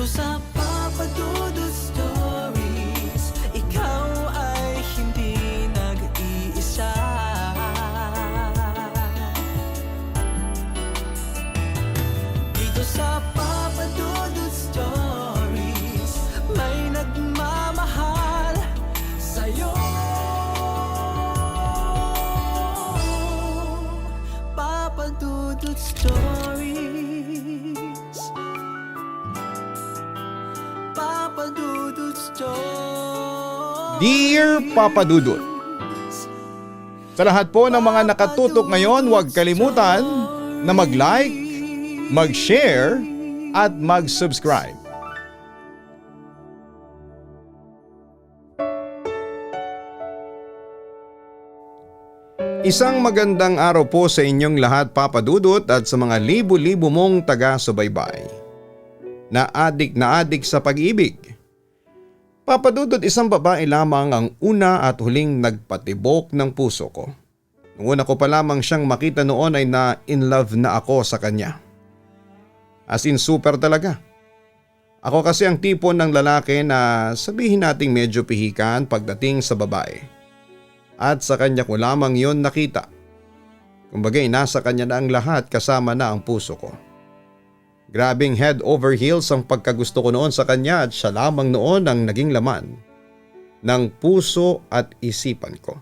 sa Papa Dudut Stories, ikaw ay hindi nag-iisa. Dito sa Papa Dudut Stories, may nagmamahal sa'yo. Papa Dudut Stories, Papa Dudut Stories. Dear Papa Dudut, sa lahat po ng mga nakatutok ngayon, huwag kalimutan na mag-like, mag-share at mag-subscribe. Isang magandang araw po sa inyong lahat, Papa Dudut, at sa mga libo-libo mong taga-subaybay na adik sa pag-ibig. Papa Dudut, isang babae lamang ang una at huling nagpatibok ng puso ko. Nung una ko pa lamang siyang makita noon ay na-in love na ako sa kanya. As in super talaga. Ako kasi ang tipo ng lalaki na sabihin nating medyo pihikan pagdating sa babae. At sa kanya ko lamang yon nakita. Kumbaga nasa kanya na ang lahat kasama na ang puso ko. Grabing head over heels ang pagkagusto ko noon sa kanya at siya lamang noon ang naging laman ng puso at isipan ko.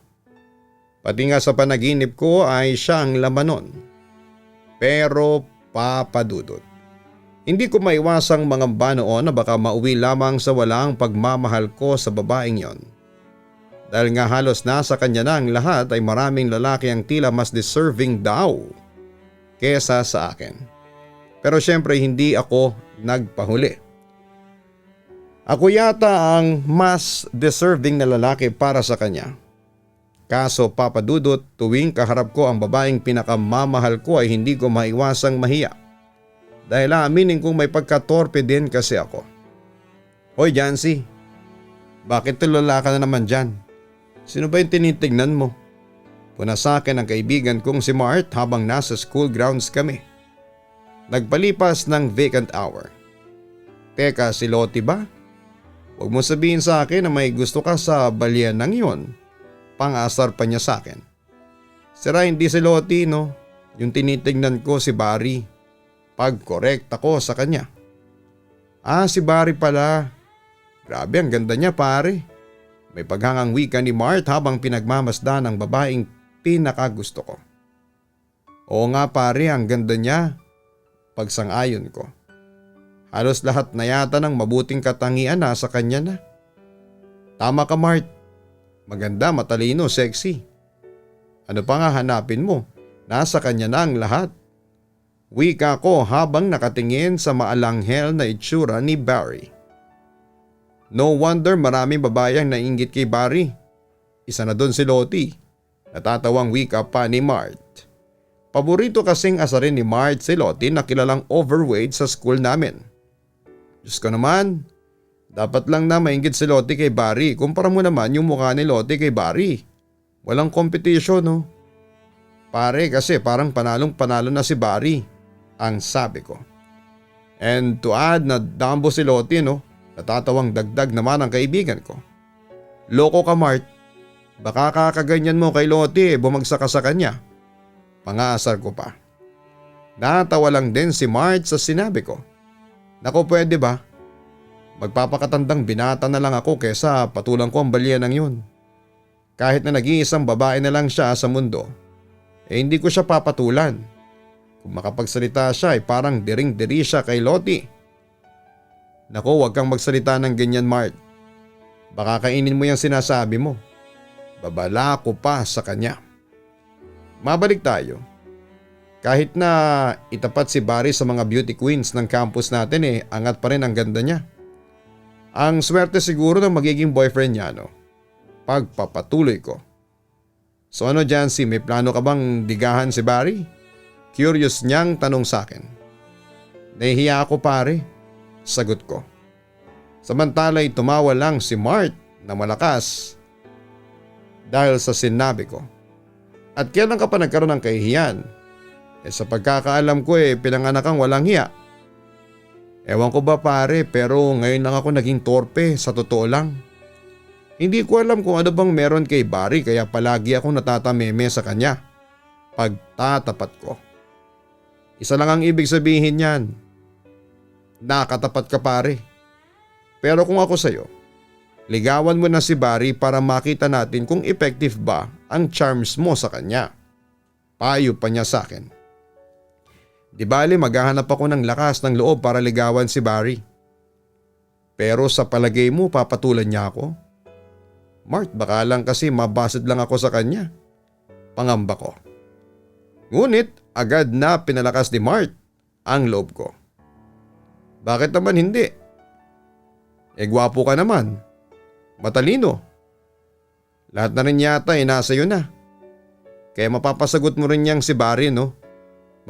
Pati nga sa panaginip ko ay siya ang laman noon. Pero Papa Dudut, hindi ko maiwasang mangamba noon na baka mauwi lamang sa walang pagmamahal ko sa babaeng yon. Dahil nga halos nasa kanya na ang lahat ay maraming lalaki ang tila mas deserving daw kesa sa akin. Pero syempre hindi ako nagpahuli. Ako yata ang mas deserving na lalaki para sa kanya. Kaso Papa Dudut, tuwing kaharap ko ang babaeng pinakamamahal ko ay hindi ko maiwasang mahiya. Dahil aaminin kong may pagkatorpe din kasi ako. Hoy Jancy, bakit tulala ka na naman dyan? Sino ba yung tinitignan mo? Puna sa akin ang kaibigan kong si Mart habang nasa school grounds kami. Nagpalipas ng vacant hour. Teka, si Lottie ba? Huwag mo sabihin sa akin na may gusto ka sa balyan ng yon. Pang-asar pa niya sa akin. Sira hindi si Lottie, no? Yung tinitignan ko si Barry. Pag-correct ako sa kanya. Ah, si Barry pala. Grabe, ang ganda niya pare. May paghangang wika ni Mart habang pinagmamasdan ng babaeng pinakagusto ko. Oo nga pare, ang ganda niya. Pagsang-ayon ko. Halos lahat na yata ng mabuting katangian na sa kanya na. Tama ka Mart. Maganda, matalino, sexy. Ano pa nga hanapin mo? Nasa kanya na ang lahat. Wika ko habang nakatingin sa maalanghel na itsura ni Barry. No wonder maraming babayang nainggit kay Barry. Isa na doon si Lottie. Natatawang wika pa ni Mart. Paborito kasing asarin ni Mart si Lottie na kilalang overweight sa school namin. Diyos ko naman, dapat lang na mainggit si Lottie kay Barry. Kumpara mo naman yung mukha ni Lottie kay Barry. Walang competition, no? Pare, kasi parang panalong-panalo na si Barry, ang sabi ko. And to add na dambo si Lottie, no? Natatawang dagdag naman ang kaibigan ko. Loko ka Mart. Baka kakaganyan mo kay Lottie, bumagsak ka sa kanya. Pangasar ko pa. Natawa lang din si Mart sa sinabi ko. Naku, pwede ba? Magpapakatandang binata na lang ako kesa patulang ko ang balya ng yun. Kahit na nag-iisang babae na lang siya sa mundo, hindi ko siya papatulan. Kung makapagsalita siya ay parang diring-diri siya kay Lottie. Naku, huwag kang magsalita ng ganyan Mart. Baka kainin mo yung sinasabi mo. Babala ko pa sa kanya. Mabalik tayo. Kahit na itapat si Barry sa mga beauty queens ng campus natin angat pa rin ang ganda niya. Ang swerte siguro ng magiging boyfriend niya, no? Pagpapatuloy ko. So ano Jancy, may plano ka bang digahan si Barry? Curious niyang tanong sa akin. Nahihiya ako pare, sagot ko. Samantala'y tumawa lang si Mart na malakas dahil sa sinabi ko. At kailan ka pa nagkaroon ng kahihiyan? Sa pagkakaalam ko pinanganak kang walang hiya. Ewan ko ba pare, pero ngayon lang ako naging torpe, sa totoo lang. Hindi ko alam kung ano bang meron kay Barry kaya palagi akong natatameme sa kanya. Pagtatapat ko. Isa lang ang ibig sabihin niyan. Nakatapat ka pare. Pero kung ako sa'yo, ligawan mo na si Barry para makita natin kung effective ba ang charms mo sa kanya. Payo pa niya sa akin. Di bali maghahanap ako ng lakas ng loob para ligawan si Barry. Pero sa palagay mo papatulan niya ako? Mart, baka lang kasi mabasid lang ako sa kanya. Pangamba ko. Ngunit agad na pinalakas ni Mart ang loob ko. Bakit naman hindi? Gwapo ka naman. Matalino. Lahat na rin yata nasa iyo na. Kaya mapapasagot mo rin niyang si Barry, no?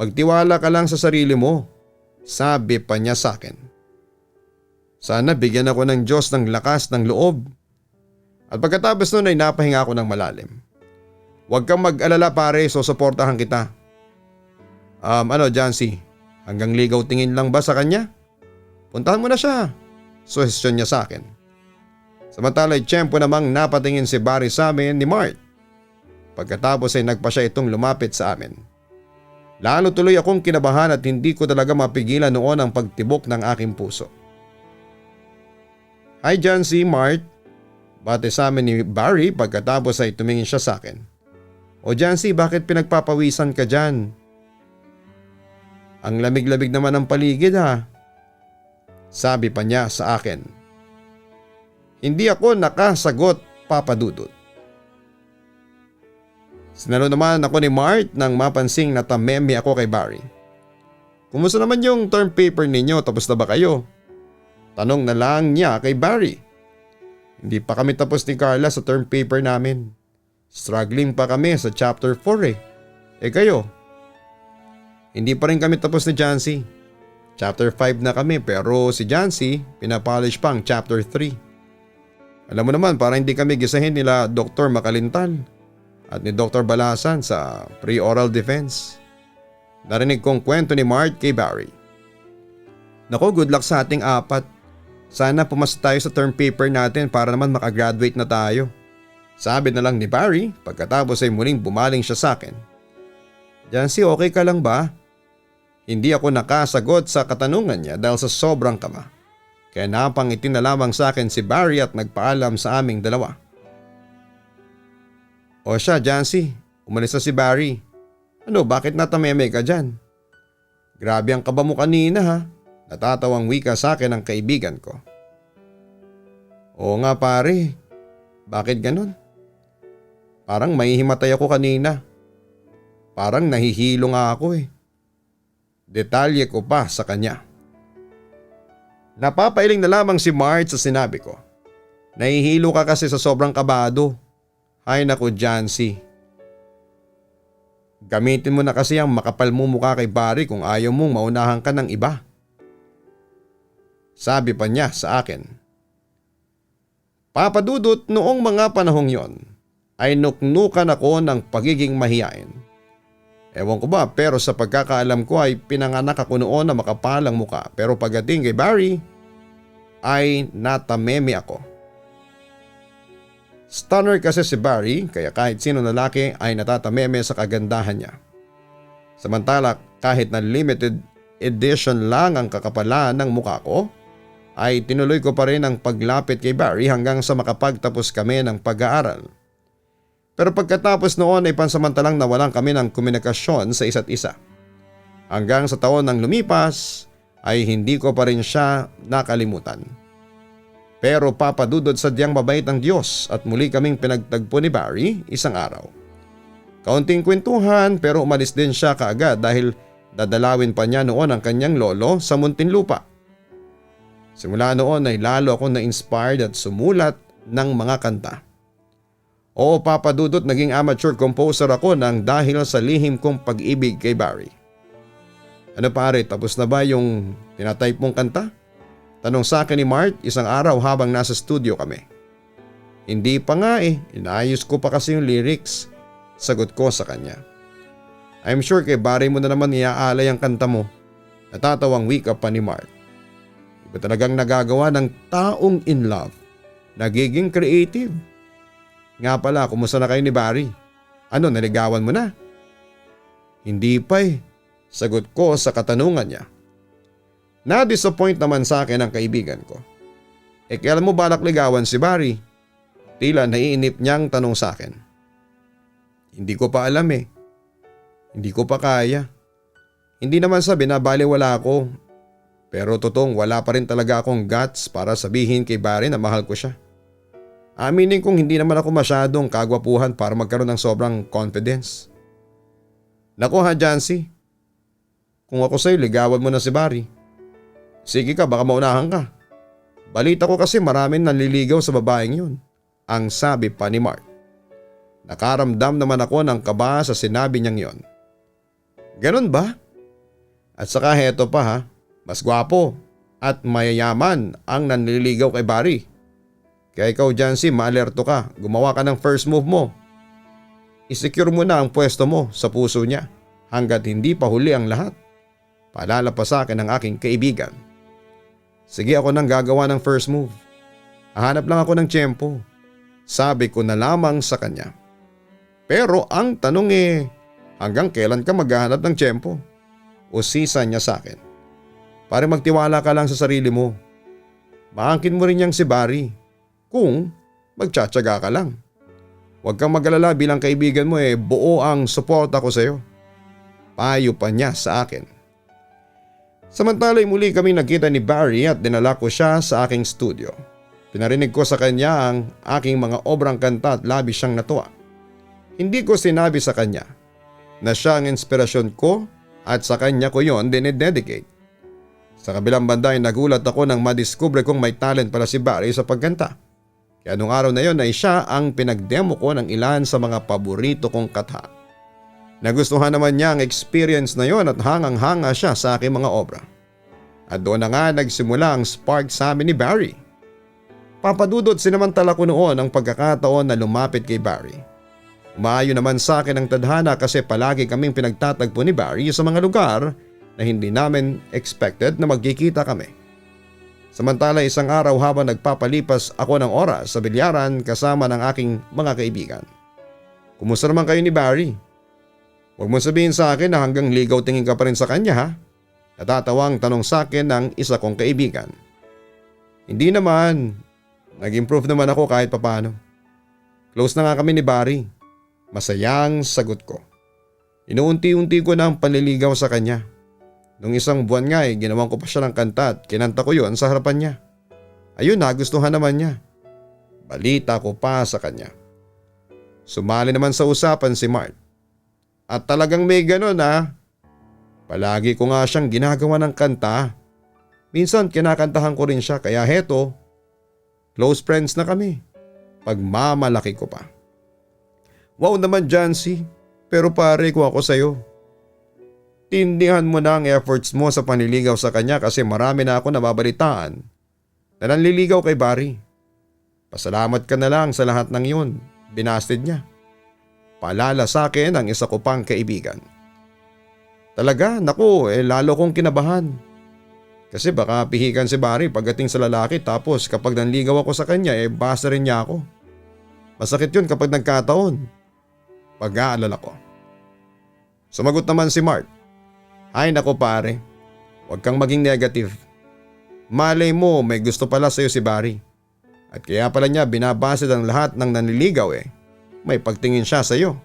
Magtiwala ka lang sa sarili mo, sabi pa niya sa akin. Sana bigyan ako ng Diyos ng lakas ng loob. At pagkatapos nun ay napahinga ako ng malalim. Huwag kang mag-alala pare, susuportahan kita. Jancy, hanggang ligaw tingin lang ba sa kanya? Puntahan mo na siya, suhestyon niya sa akin. Samantala ay tiyempo namang napatingin si Barry sa amin ni Mart. Pagkatapos ay nagpa siya itong lumapit sa amin. Lalo tuloy akong kinabahan at hindi ko talaga mapigilan noon ang pagtibok ng aking puso. Hi Jancy, Mart. Bate sa amin ni Barry pagkatapos ay tumingin siya sa akin. O Jancy, bakit pinagpapawisan ka dyan? Ang lamig-lamig naman ng paligid ha. Sabi pa niya sa akin. Hindi ako nakasagot, Papa Dudut. Sinalo naman ako ni Mart nang mapansing natameme ako kay Barry. Kumusta naman yung term paper ninyo, tapos na ba kayo? Tanong na lang niya kay Barry. Hindi pa kami tapos ni Carla sa term paper namin. Struggling pa kami sa chapter 4 eh. Kayo? Hindi pa rin kami tapos ni Jancy. Chapter 5 na kami pero si Jancy pinapolish pa ang chapter 3. Alam mo naman para hindi kami gisahin nila Dr. Makalintal at ni Dr. Balasan sa pre-oral defense. Narinig kong kwento ni Mart kay Barry. Nako, good luck sa ating apat. Sana pumasa tayo sa term paper natin para naman makagraduate na tayo. Sabi na lang ni Barry pagkatapos ay muling bumaling siya sa akin. Jancy, okay ka lang ba? Hindi ako nakasagot sa katanungan niya dahil sa sobrang kama. Kaya napangiti na lamang sa akin si Barry at nagpaalam sa aming dalawa. O siya, Jancy, umalis na si Barry. Ano, bakit natameme ka dyan? Grabe ang kaba mo kanina ha. Natatawang wika sa akin ng kaibigan ko. Oo nga pare, bakit ganun? Parang mahihimatay ako kanina. Parang nahihilo nga ako eh. Detalye ko pa sa kanya. Napapailing na lamang si Mart sa sinabi ko. Nahihilo ka kasi sa sobrang kabado. Ay naku Jancy. Gamitin mo na kasi ang makapal mo mukha kay Barry kung ayaw mong maunahan ka ng iba. Sabi pa niya sa akin. Papa Dudut, noong mga panahong yon ay nuknukan ako ng pagiging mahiyain. Ewan ko ba pero sa pagkakaalam ko ay pinanganak ako noon na makapalang muka pero pagdating kay Barry ay natameme ako. Stunner kasi si Barry kaya kahit sino lalaki ay natatameme sa kagandahan niya. Samantala kahit na limited edition lang ang kakapalan ng mukha ko ay tinuloy ko pa rin ang paglapit kay Barry hanggang sa makapagtapos kami ng pag-aaral. Pero pagkatapos noon ay pansamantalang nawalan kami ng komunikasyon sa isa't isa. Hanggang sa taon ng lumipas ay hindi ko pa rin siya nakalimutan. Pero Papa Dudut sadyang mabait ang Diyos at muli kaming pinagtagpo ni Barry isang araw. Kaunting kwentuhan pero umalis din siya kaagad dahil dadalawin pa niya noon ang kanyang lolo sa Muntinlupa. Simula noon ay lalo ako na-inspired at sumulat ng mga kanta. Oo Papa Dudut, naging amateur composer ako nang dahil sa lihim kong pag-ibig kay Barry. Ano pare, tapos na ba yung tinatype mong kanta? Tanong sa akin ni Mart isang araw habang nasa studio kami. Hindi pa nga inaayos ko pa kasi yung lyrics. Sagot ko sa kanya. I'm sure kay Barry mo na naman iaalay ang kanta mo. Natatawang wika pa ni Mart. Ba talagang nagagawa ng taong in love? Nagiging creative. Nga pala, kumusta na kayo ni Barry? Ano, naligawan mo na? Hindi pa eh. Sagot ko sa katanungan niya. Na-disappoint naman sa akin ang kaibigan ko. Kailan mo balak ligawan si Barry? Tila naiinip niyang tanong sa akin. Hindi ko pa alam eh. Hindi ko pa kaya. Hindi naman sa binabaliwala ako. Pero totoong wala pa rin talaga akong guts para sabihin kay Barry na mahal ko siya. Aminin kong hindi naman ako masyadong kagwapuhan para magkaroon ng sobrang confidence. Naku ha, Jancy. Kung ako sa'yo, ligawan mo na si Barry. Sige ka, baka maunahan ka. Balita ko kasi maraming nanliligaw sa babaeng yun. Ang sabi pa ni Mark. Nakaramdam naman ako ng kaba sa sinabi niyang yon. Ganon ba? At saka heto pa ha, mas gwapo at mayayaman ang nanliligaw kay Barry. Kaya ikaw Jancy, maalerto ka, gumawa ka ng first move mo. I-secure mo na ang pwesto mo sa puso niya hanggat hindi pa huli ang lahat. Paalala pa sa akin ng aking kaibigan. Sige, ako nang gagawa ng first move. Hahanap lang ako ng tiyempo. Sabi ko na lamang sa kanya. Pero ang tanong hanggang kailan ka maghahanap ng tiyempo? Usisa niya sa akin. Pare, magtiwala ka lang sa sarili mo. Maangkin mo rin niyang si Barry kung magtsatsaga ka lang. Huwag kang mag-alala, bilang kaibigan mo buo ang suporta ko sa iyo. Payo pa niya sa akin. Samantala'y muli kaming nagkita ni Barry at dinala ko siya sa aking studio. Pinarinig ko sa kanya ang aking mga obrang kanta at labis siyang natuwa. Hindi ko sinabi sa kanya na siya ang inspirasyon ko at sa kanya ko yon dinededicate. Sa kabilang banda ay nagulat ako nang madiskubre kong may talent pala si Barry sa pagkanta. Kaya nung araw na yon ay siya ang pinagdemo ko ng ilan sa mga paborito kong katha. Nagustuhan naman niya ang experience na yon at hangang-hanga siya sa aking mga obra. At doon na nga nagsimula ang spark sa amin ni Barry. Papadudot, sinamantala ko noon ang pagkakataon na lumapit kay Barry. Umayo naman sa akin ang tadhana kasi palagi kaming pinagtatagpo ni Barry sa mga lugar na hindi namin expected na magkikita kami. Samantala isang araw habang nagpapalipas ako ng oras sa bilyaran kasama ng aking mga kaibigan. Kumusta naman kayo ni Barry? Huwag mo sabihin sa akin na hanggang ligaw tingin ka pa rin sa kanya ha? Natatawang tanong sa akin ng isa kong kaibigan. Hindi naman. Nag-improve naman ako kahit papano. Close na nga kami ni Barry. Masayang sagot ko. Inuunti-unti ko na ang panliligaw sa kanya. Nung isang buwan nga ginawan ko pa siya ng kanta at kinanta ko yon sa harapan niya. Ayun, nagustuhan naman niya. Balita ko pa sa kanya. Sumali naman sa usapan si Mark. At talagang may ganon ha. Palagi ko nga siyang ginagawa ng kanta. Minsan kinakantahan ko rin siya kaya heto, close friends na kami. Pagmamalaki ko pa. Wow naman Jancy, pero pare ko ako sa'yo. Tindihan mo na ang efforts mo sa panliligaw sa kanya kasi marami na ako nababalitaan na nanliligaw kay Barry. Pasalamat ka na lang sa lahat ng yun, binasted niya. Paalala sa akin ang isa ko pang kaibigan. Talaga, naku, lalo kong kinabahan. Kasi baka pihikan si Barry pagdating sa lalaki tapos kapag nanligaw ako sa kanya basa rin niya ako. Masakit yun kapag nagkataon. Pag-aalala ko. Sumagot naman si Mark. Ay naku pare, huwag kang maging negative. Malay mo may gusto pala sa'yo si Barry. At kaya pala niya binabase ang lahat ng nanliligaw may pagtingin siya sa'yo.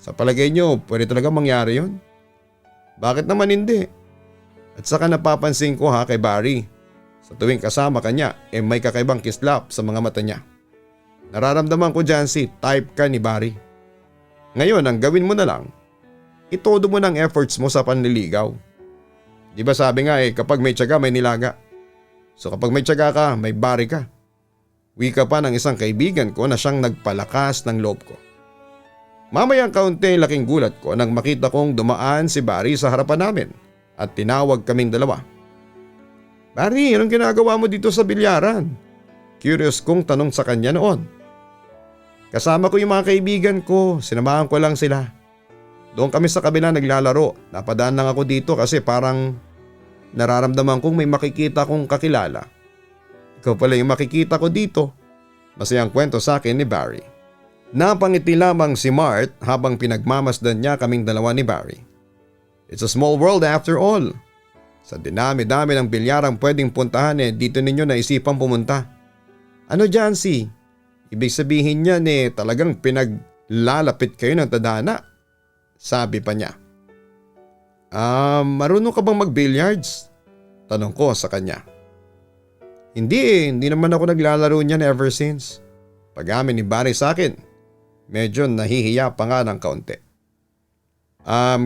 Sa palagay niyo, pwede talaga mangyari yun? Bakit naman hindi? At saka napapansin ko kay Barry. Sa tuwing kasama ka niya, may kakaibang kislap sa mga mata niya. Nararamdaman ko Jancy, type ka ni Barry. Ngayon, ang gawin mo na lang, itodo mo ng efforts mo sa panliligaw. Di ba sabi nga kapag may tiyaga may nilaga. So kapag may tiyaga ka, may Barry ka. Wika pa ng isang kaibigan ko na siyang nagpalakas ng loob ko. Mamayang kaunti laking gulat ko nang makita kong dumaan si Barry sa harapan namin at tinawag kaming dalawa. Barry, anong ginagawa mo dito sa bilyaran? Curious kong tanong sa kanya noon. Kasama ko yung mga kaibigan ko, sinamahan ko lang sila. Doon kami sa kabila naglalaro, napadaan lang ako dito kasi parang nararamdaman kong may makikita kong kakilala. Ikaw pala yung makikita ko dito. Masayang kwento sa akin ni Barry. Napangiti lamang si Mart habang pinagmamasdan niya kaming dalawa ni Barry. It's a small world after all. Sa dinami-dami ng bilyarang pwedeng puntahan dito ninyo naisipang pumunta. Ano Jancy? Ibig sabihin niya talagang pinaglalapit kayo ng tadhana. Sabi pa niya. Marunong ka bang mag-billiards? Tanong ko sa kanya. Hindi naman ako naglalaro niyan ever since. Pag-amin ni Barry sa akin, medyo nahihiya pa nga ng kaunti.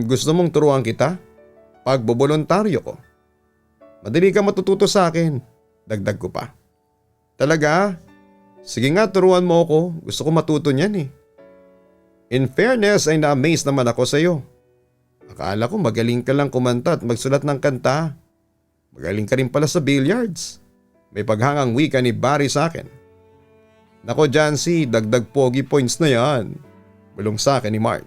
Gusto mong turuan kita? Pagbobolontaryo ko. Madali ka matututo sa akin. Dagdag ko pa. Talaga? Sige nga turuan mo ako. Gusto ko matuto niyan In fairness ay na-amaze naman ako sa iyo. Akala ko magaling ka lang kumanta at magsulat ng kanta. Magaling ka rin pala sa billiards. May paghangang wika ni Barry sa akin. Nako Jancy, dagdag pogi points na yan. Bulong sa akin ni Mark.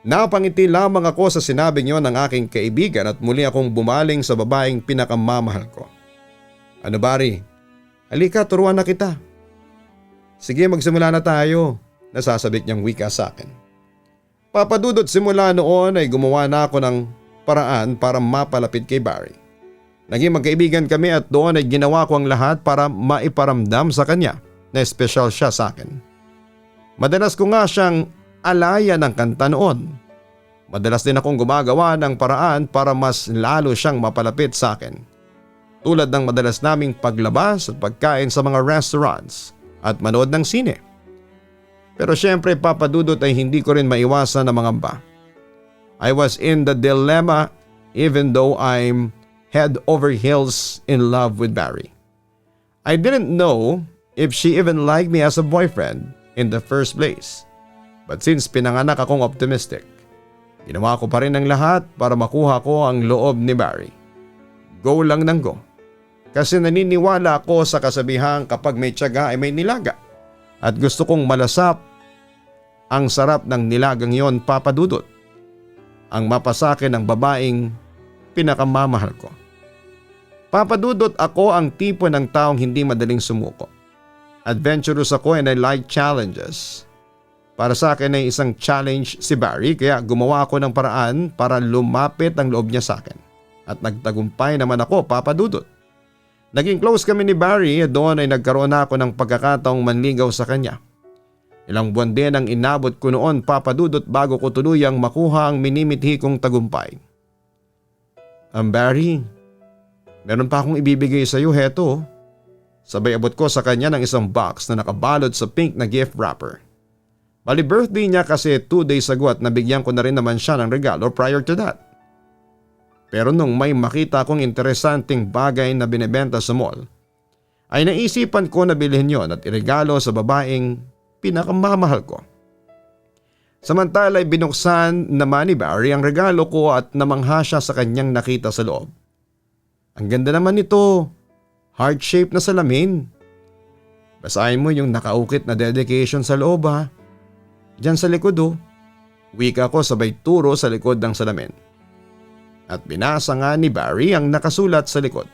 Napangiti lamang ako sa sinabing yon ng aking kaibigan at muli akong bumaling sa babaeng pinakamamahal ko. Ano Barry? Halika, turuan na kita. Sige, magsimula na tayo. Nasasabik niyang wika sa akin. Papadudot simula noon ay gumawa na ako ng paraan para mapalapit kay Barry. Naging magkaibigan kami at doon ay ginawa ko ang lahat para maiparamdam sa kanya na espesyal siya sa akin. Madalas ko nga siyang alaya ng kanta noon. Madalas din akong gumagawa ng paraan para mas lalo siyang mapalapit sa akin. Tulad ng madalas naming paglabas at pagkain sa mga restaurants at manood ng sine. Pero syempre papadudot ay hindi ko rin maiwasan na mangamba. I was in the dilemma even though I'm head over heels in love with Barry. I didn't know if she even liked me as a boyfriend in the first place. But since pinanganak akong optimistic, ginawa ko pa rin ang lahat para makuha ko ang loob ni Barry. Go lang ng go. Kasi naniniwala ako sa kasabihang kapag may tiyaga ay may nilaga. At gusto kong malasap ang sarap ng nilagang yon papadudot. Ang mapasakin ng babaeng pinakamamahal ko. Papadudot ako ang tipo ng taong hindi madaling sumuko. Adventurous ako and I like challenges. Para sa akin ay isang challenge si Barry kaya gumawa ako ng paraan para lumapit ang loob niya sa akin. At nagtagumpay naman ako papadudot. Naging close kami ni Barry at doon ay nagkaroon na ako ng pagkakataong manligaw sa kanya. Ilang buwan din ang inabot ko noon papadudot bago ko tuluyang makuha ang minimithi kong tagumpay. Barry, meron pa akong ibibigay sa iyo, heto. Sabay abot ko sa kanya ng isang box na nakabalot sa pink na gift wrapper. Bali birthday niya kasi 2 days ago at nabigyan ko na rin naman siya ng regalo prior to that. Pero nung may makita akong interesanting bagay na binebenta sa mall, ay naisipan ko na bilhin yon at iregalo sa babaeng pinakamamahal ko. Samantala ay binuksan naman ni Barry ang regalo ko at namangha siya sa kanyang nakita sa loob. Ang ganda naman nito, heart shape na salamin. Basahin mo yung nakaukit na dedication sa loob ha. Diyan sa likod Wika ko sabay turo sa likod ng salamin. At binasa nga ni Barry ang nakasulat sa likod.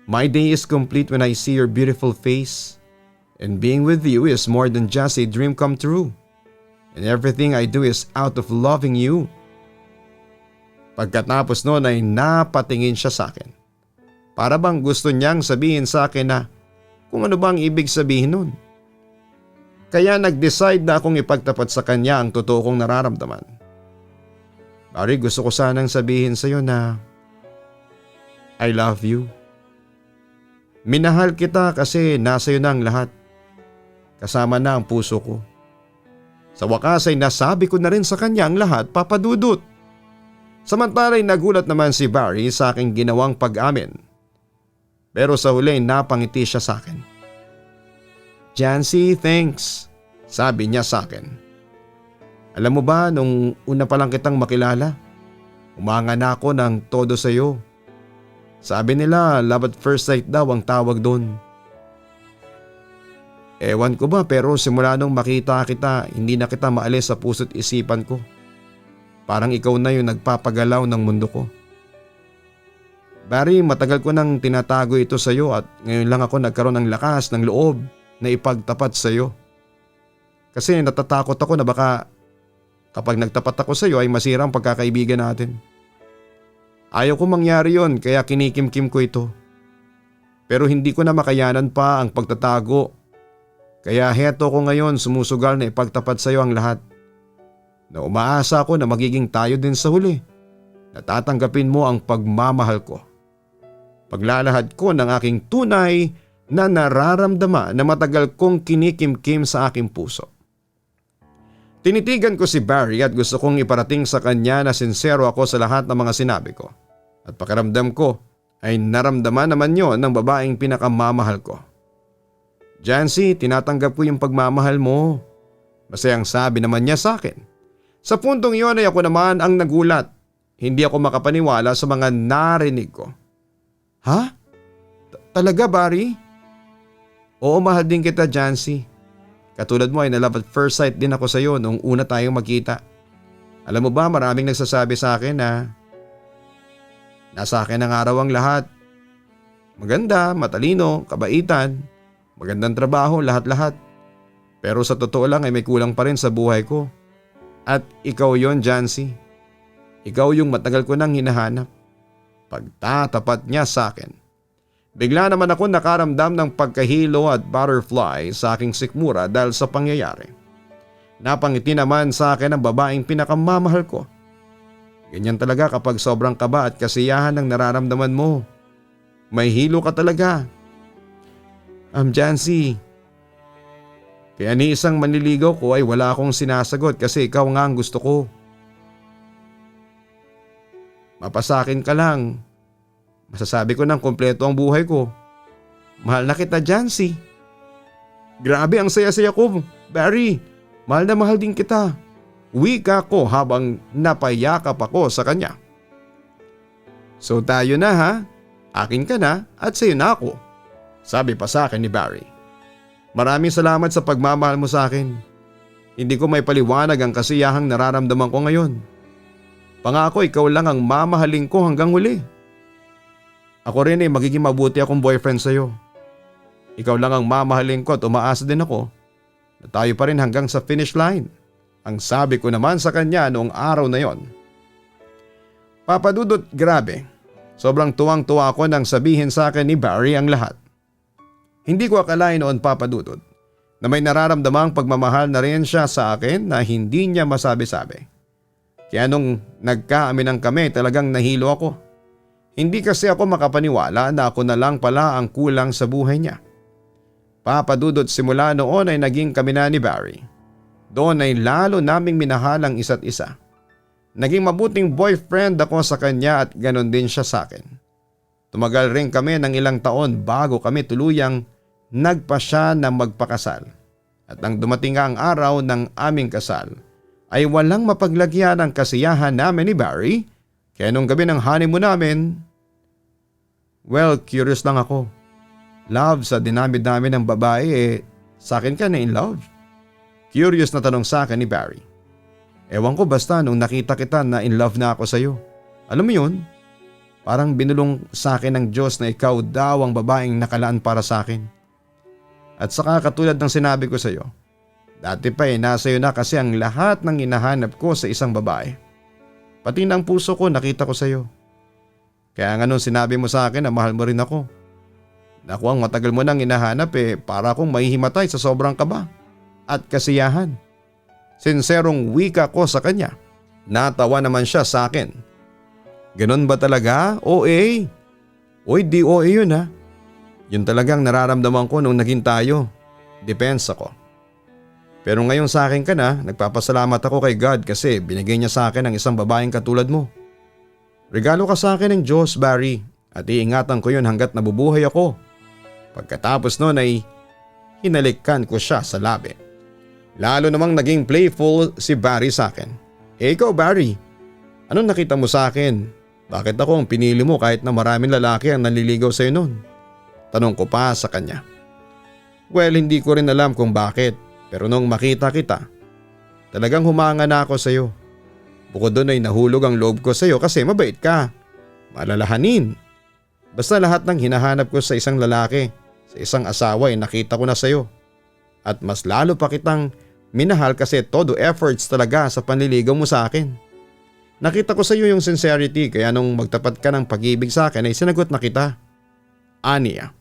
My day is complete when I see your beautiful face. And being with you is more than just a dream come true. And everything I do is out of loving you. Pagkatapos noon ay napatingin siya sa akin. Para bang gusto niyang sabihin sa akin na kung ano bang ibig sabihin nun. Kaya nag-decide na akong ipagtapat sa kanya ang totoo kong nararamdaman. Barry, gusto ko sanang sabihin sa iyo na I love you. Minahal kita kasi nasa iyo na ang lahat. Kasama na ang puso ko. Sa wakas ay nasabi ko na rin sa kanya ang lahat papadudot. Samantala'y nagulat naman si Barry sa aking ginawang pag-amin. Pero sa huli napangiti siya sa akin. Jancy, thanks, sabi niya sa akin. Alam mo ba, nung una pa lang kitang makilala, umanga na ako ng todo sa iyo. Sabi nila, love at first sight daw ang tawag doon. Ewan ko ba pero simula nung makita kita, hindi na kita maalis sa puso't isipan ko. Parang ikaw na yung nagpapagalaw ng mundo ko. Barry, matagal ko nang tinatago ito sa iyo at ngayon lang ako nagkaroon ng lakas ng loob na ipagtapat sa iyo. Kasi natatakot ako na baka kapag nagtapat ako sa iyo ay masira ang pagkakaibigan natin. Ayaw ko mangyari yon kaya kinikimkim ko ito. Pero hindi ko na makayanan pa ang pagtatago. Kaya heto ko ngayon sumusugal na ipagtapat sa iyo ang lahat. Na umaasa ako na magiging tayo din sa huli. Natatanggapin mo ang pagmamahal ko. Paglalahad ko ng aking tunay na nararamdaman na matagal kong kinikimkim sa aking puso. Tinitigan ko si Barry at gusto kong iparating sa kanya na sincero ako sa lahat ng mga sinabi ko. At pakiramdam ko ay naramdaman naman yon ng babaeng pinakamamahal ko. Jancy, tinatanggap ko yung pagmamahal mo. Masayang sabi naman niya sa akin. Sa puntong yon ay ako naman ang nagulat. Hindi ako makapaniwala sa mga narinig ko. Ha? Talaga, Barry? Oo, mahal din kita, Jancy. Katulad mo ay na-love at first sight din ako sa iyo nung una tayong magkita. Alam mo ba, maraming nagsasabi sa akin na nasa akin ang araw ang lahat. Maganda, matalino, kabaitan, magandang trabaho, lahat-lahat. Pero sa totoo lang ay may kulang pa rin sa buhay ko. At ikaw yon, Jancy. Ikaw yung matagal ko nang hinahanap. Pagtatapat niya sa akin. Bigla naman ako nakaramdam ng pagkahilo at butterfly sa aking sikmura dahil sa pangyayari. Napangiti naman sa akin ang babaeng pinakamamahal ko. Ganyan talaga kapag sobrang kaba at kasiyahan ang nararamdaman mo. May hilo ka talaga. Jancy. Kaya ni isang manliligaw ko ay wala akong sinasagot kasi ikaw nga ang gusto ko. Mapasakin ka lang. Masasabi ko ng kumpleto ang buhay ko. Mahal na kita, Jancy. Grabe ang saya-saya ko, Barry. Mahal na mahal din kita. Wika ko habang napayakap ako sa kanya. So tayo na ha. Akin ka na at sa'yo na ako. Sabi pa sa akin ni Barry. Maraming salamat sa pagmamahal mo sa akin. Hindi ko may paliwanag ang kasiyahang nararamdaman ko ngayon. Pangako ikaw lang ang mamahalin ko hanggang huli. Ako rin ay magiging mabuti akong boyfriend sa'yo. Ikaw lang ang mamahalin ko at umaasa din ako na tayo pa rin hanggang sa finish line. Ang sabi ko naman sa kanya noong araw na yon. Papa Dudut, grabe. Sobrang tuwang-tuwa ako nang sabihin sa akin ni Barry ang lahat. Hindi ko akalain noon, Papa Dudut, na may nararamdamang pagmamahal na rin siya sa akin na hindi niya masabi-sabi. Kaya nung nagkaaminan kami talagang nahilo ako. Hindi kasi ako makapaniwala na ako na lang pala ang kulang sa buhay niya. Papa Dudut, simula noon ay naging kami na ni Barry. Doon ay lalo naming minahal ang isa't isa. Naging mabuting boyfriend ako sa kanya at ganon din siya sa akin. Tumagal rin kami ng ilang taon bago kami tuluyang nagpasya na magpakasal. At nang dumating ang araw ng aming kasal, ay walang mapaglagyan ang kasiyahan namin ni Barry. Kaya nung gabi ng honeymoon namin, well, curious lang ako. Love, sa dinamid namin ng babae sa akin ka na in love? Curious na tanong sa akin ni Barry. Ewan ko basta nung nakita kita na in love na ako sa iyo. Alam mo yun? Parang binulong sa akin ng Diyos na ikaw daw ang babaeng nakalaan para sa akin. At saka katulad ng sinabi ko sa iyo, dati pa nasa iyo na kasi ang lahat ng hinahanap ko sa isang babae. Pati ng puso ko nakita ko sa iyo. Kaya nga nung sinabi mo sa akin na mahal mo rin ako. Naku, ang matagal mo nang hinahanap para akong mahihimatay sa sobrang kaba at kasiyahan. Sinserong wika ko sa kanya. Natawa naman siya sa akin. Ganon ba talaga? OA? Oy, di OA yun ha. Yun talagang nararamdaman ko nung naging tayo. Depends ako. Pero ngayon sa akin ka na, nagpapasalamat ako kay God kasi binigay niya sa akin ang isang babaeng katulad mo. Regalo ka sa akin ng Diyos, Barry, at iingatan ko yun hanggat nabubuhay ako. Pagkatapos noon ay hinalikan ko siya sa labi. Lalo namang naging playful si Barry sa akin. Ikaw, Barry, anong nakita mo sa akin? Bakit ako ang pinili mo kahit na maraming lalaki ang naliligaw sa'yo noon? Tanong ko pa sa kanya. Well, hindi ko rin alam kung bakit, pero nung makita kita, talagang humanga na ako sa'yo. Bukod doon ay nahulog ang loob ko sa'yo kasi mabait ka, malalahanin, Basta lahat ng hinahanap ko sa isang lalaki, sa isang asawa ay nakita ko na sa iyo. At mas lalo pa kitang minahal kasi todo efforts talaga sa panliligaw mo sa akin. Nakita ko sa iyo yung sincerity kaya nung magtapat ka ng pag-ibig sa akin ay sinagot na kita. Ania.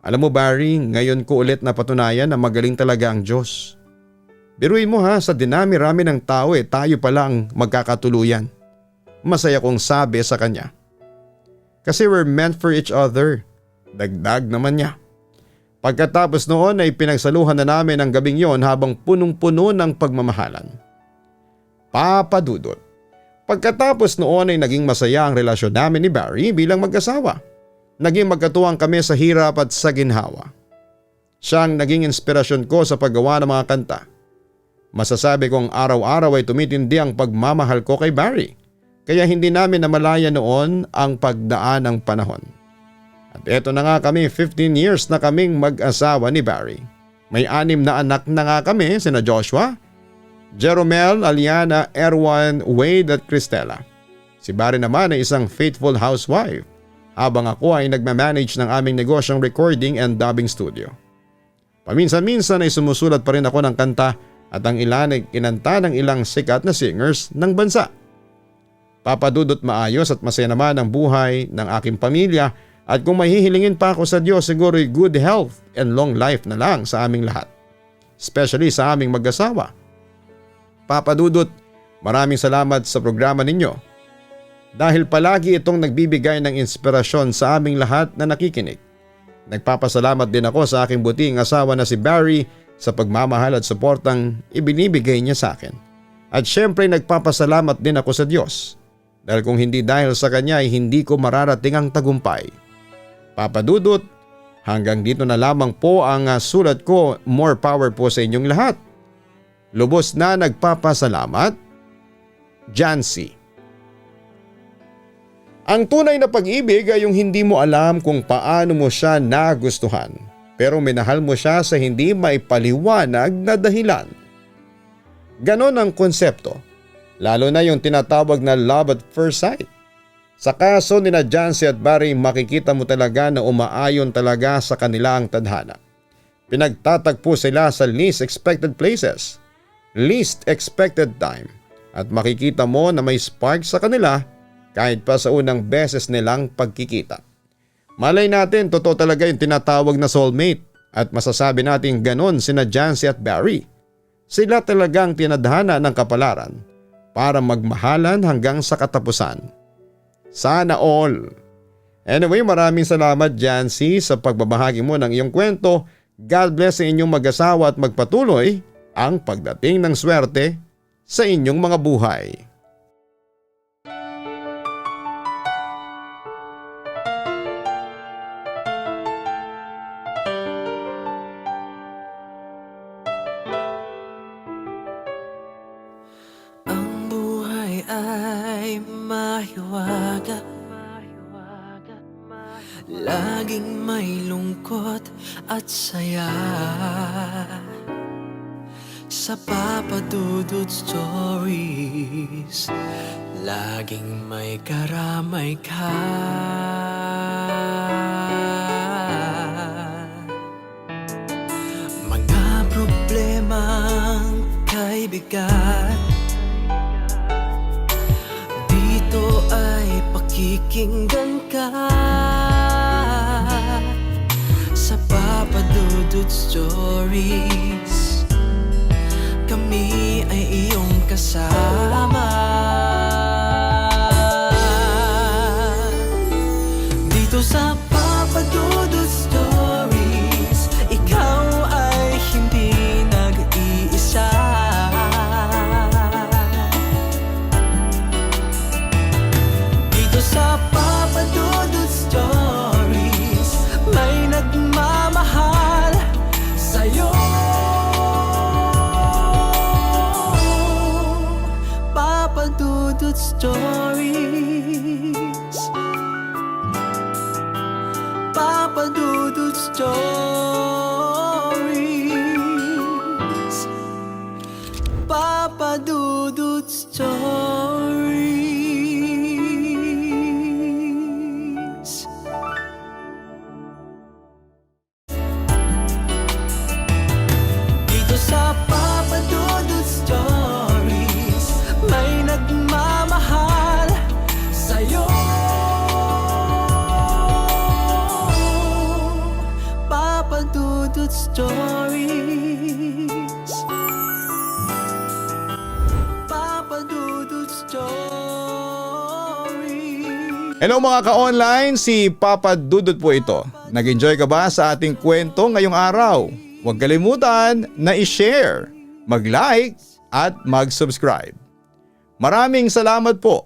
Alam mo Barry, ngayon ko ulit napatunayan na magaling talaga ang Diyos. Biruin mo ha, sa dinami-rami ng tao tayo pala ang magkakatuluyan. Masaya kong sabi sa kanya. Kasi we're meant for each other. Dagdag naman niya. Pagkatapos noon ay pinagsaluhan na namin ang gabing yon habang punong-puno ng pagmamahalan. Papa Dudut. Pagkatapos noon ay naging masaya ang relasyon namin ni Barry bilang mag-asawa. Naging magkatuwang kami sa hirap at sa ginhawa. Siya ang naging inspirasyon ko sa paggawa ng mga kanta. Masasabi kong araw-araw ay tumitindi ang pagmamahal ko kay Barry. Kaya hindi namin namalaya noon ang pagdaan ng panahon. At eto na nga kami, 15 years na kaming mag-asawa ni Barry. May 6 na anak na nga kami, sina Joshua, Jeromel, Aliana, Erwan, Wade at Cristela. Si Barry naman ay isang faithful housewife habang ako ay nagmamanage ng aming negosyong recording and dubbing studio. Paminsan-minsan ay sumusulat pa rin ako ng kanta at ang ilan ay kinanta ng ilang sikat na singers ng bansa. Papadudot maayos at masaya naman ang buhay ng aking pamilya at kung mahihilingin pa ako sa Diyos siguro ay good health and long life na lang sa aming lahat. Especially sa aming mag-asawa. Papadudot, maraming salamat sa programa ninyo. Dahil palagi itong nagbibigay ng inspirasyon sa aming lahat na nakikinig. Nagpapasalamat din ako sa aking buting asawa na si Barry sa pagmamahal at suportang ibinibigay niya sa akin. At syempre nagpapasalamat din ako sa Diyos. Dahil kung hindi dahil sa Kanya ay hindi ko mararating ang tagumpay. Papadudot, hanggang dito na lamang po ang sulat ko. More power po sa inyong lahat. Lubos na nagpapasalamat, Jancy. Ang tunay na pag-ibig ay yung hindi mo alam kung paano mo siya nagustuhan, pero minahal mo siya sa hindi maipaliwanag na dahilan. Ganon ang konsepto, lalo na yung tinatawag na love at first sight. Sa kaso nina Jancy at Barry, makikita mo talaga na umaayon talaga sa kanila ang tadhana. Pinagtatagpo sila sa least expected places, least expected time, at makikita mo na may spark sa kanila kahit pa sa unang beses nilang pagkikita. Malay natin totoo talaga yung tinatawag na soulmate at masasabi natin ganon sina Jancy at Barry. Sila talagang tinadhana ng kapalaran para magmahalan hanggang sa katapusan. Sana all. Anyway, maraming salamat Jancy sa pagbabahagi mo ng iyong kwento. God bless sa inyong mag-asawa at magpatuloy ang pagdating ng swerte sa inyong mga buhay. Ay mahiwaga, laging may lungkot at saya. Sa Papa Dudut Stories, laging may karamay ka. Mga problemang kay bigat, dito ay pakikinggan ka. Sa Papa Dudut Stories, kami ay iyong kasama. Dito sa Papa Dudut Stories, ikaw ay hindi nag-iisa. Sa Papa Dudut Stories, may nagmamahal sa'yo. Papa Dudut Stories, Papa Dudut Stories, Papa Dudut Stories. Hello mga ka-online, si Papa Dudut po ito. Nag-enjoy ka ba sa ating kwento ngayong araw? Huwag kalimutan na i-share, mag-like at mag-subscribe. Maraming salamat po.